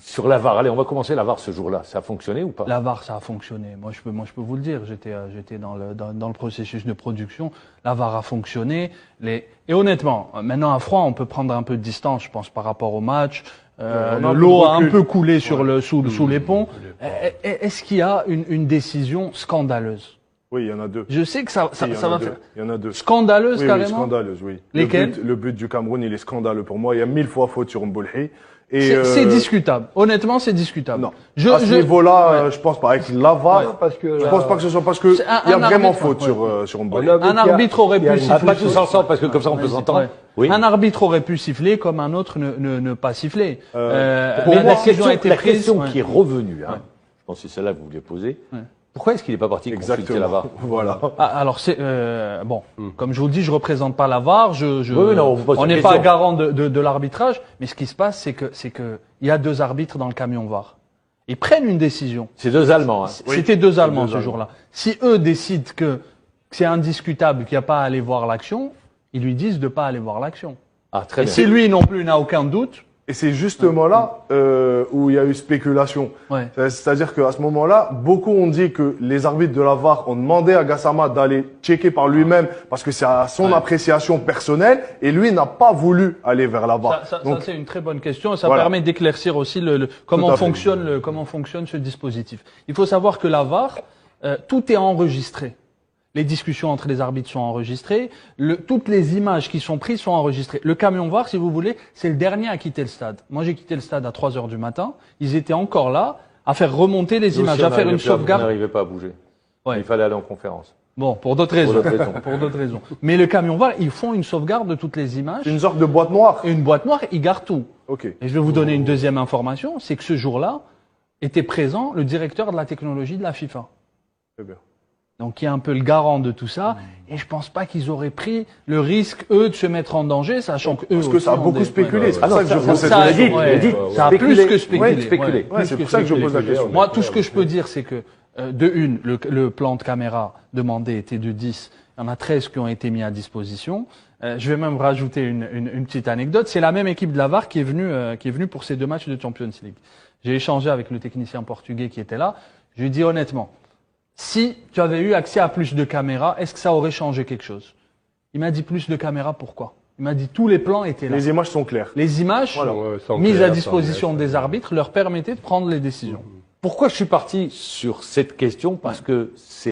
sur la VAR. Allez, on va commencer la VAR ce jour-là. Ça a fonctionné ou pas? La VAR, ça a fonctionné. Moi, je peux vous le dire. J'étais dans le processus de production. La VAR a fonctionné. Et honnêtement, maintenant à froid, on peut prendre un peu de distance, je pense, par rapport au match. L'eau a un peu coulé sous les ponts. Est-ce qu'il y a une décision scandaleuse? Oui, il y en a deux. Je sais que ça va faire. Il y en a deux. Scandaleuse, oui, carrément? Oui, scandaleuse, oui. Lesquelles? Le but du Cameroun, il est scandaleux pour moi. Il y a 1000 fois faute sur Mboulhi. C'est discutable. Honnêtement, c'est discutable. Non. À ce niveau-là, je pense pas avec la VAR. Ouais, parce que je pense pas que ce soit parce que il y a vraiment faute sur Mboulhi. Un arbitre aurait pu siffler. Pas tous ensemble parce que comme ça on peut s'entendre. Oui. Un arbitre aurait pu siffler comme un autre ne pas siffler. Pour moi, la question qui est revenue, je pense que c'est celle-là que vous vouliez poser. Pourquoi est-ce qu'il n'est pas parti consulter la VAR? Voilà. Alors c'est bon, comme je vous le dis, je représente pas la VAR, on n'est pas garant de l'arbitrage, mais ce qui se passe, c'est que il y a deux arbitres dans le camion VAR. Ils prennent une décision. C'est deux Allemands. C'était deux Allemands ce jour-là. Si eux décident que c'est indiscutable, qu'il n'y a pas à aller voir l'action, ils lui disent de pas aller voir l'action. Ah, très Et bien. si lui non plus n'a aucun doute. Et c'est justement là où il y a eu spéculation. Ouais. C'est-à-dire qu'à ce moment-là, beaucoup ont dit que les arbitres de la VAR ont demandé à Gassama d'aller checker par lui-même parce que c'est à son appréciation personnelle et lui n'a pas voulu aller vers la VAR. Ça c'est une très bonne question et ça permet d'éclaircir aussi comment fonctionne ce dispositif. Il faut savoir que la VAR, tout est enregistré. Les discussions entre les arbitres sont enregistrées. Toutes les images qui sont prises sont enregistrées. Le camion VAR, si vous voulez, c'est le dernier à quitter le stade. Moi, j'ai quitté le stade à 3 heures du matin. Ils étaient encore là à faire remonter les images, à faire une sauvegarde. On n'arrivait pas à bouger. Ouais. Il fallait aller en conférence. Bon, pour d'autres raisons. Pour d'autres raisons. Mais le camion VAR, ils font une sauvegarde de toutes les images. Une sorte de boîte noire. Une boîte noire, ils gardent tout. Ok. Et je vais vous donner une deuxième information, c'est que ce jour-là était présent le directeur de la technologie de la FIFA. Très bien. Donc, il y a un peu le garant de tout ça. Et je pense pas qu'ils auraient pris le risque, eux, de se mettre en danger, sachant que eux parce que ça a beaucoup spéculé. C'est pour ça que je pose cette question. Ça a plus que spéculé. C'est pour ça que je pose la question. Moi, tout ce que je peux dire, c'est que, le plan de caméra demandé était de 10. Il y en a 13 qui ont été mis à disposition. Je vais même rajouter une petite anecdote. C'est la même équipe de la VAR qui est venue pour ces deux matchs de Champions League. J'ai échangé avec le technicien portugais qui était là. Je lui ai dit honnêtement, si tu avais eu accès à plus de caméras, est-ce que ça aurait changé quelque chose? Il m'a dit plus de caméras, pourquoi? Il m'a dit tous les plans étaient là. Les images sont claires. Les images mises à disposition des arbitres leur permettaient de prendre les décisions. Pourquoi je suis parti sur cette question? Parce que c'est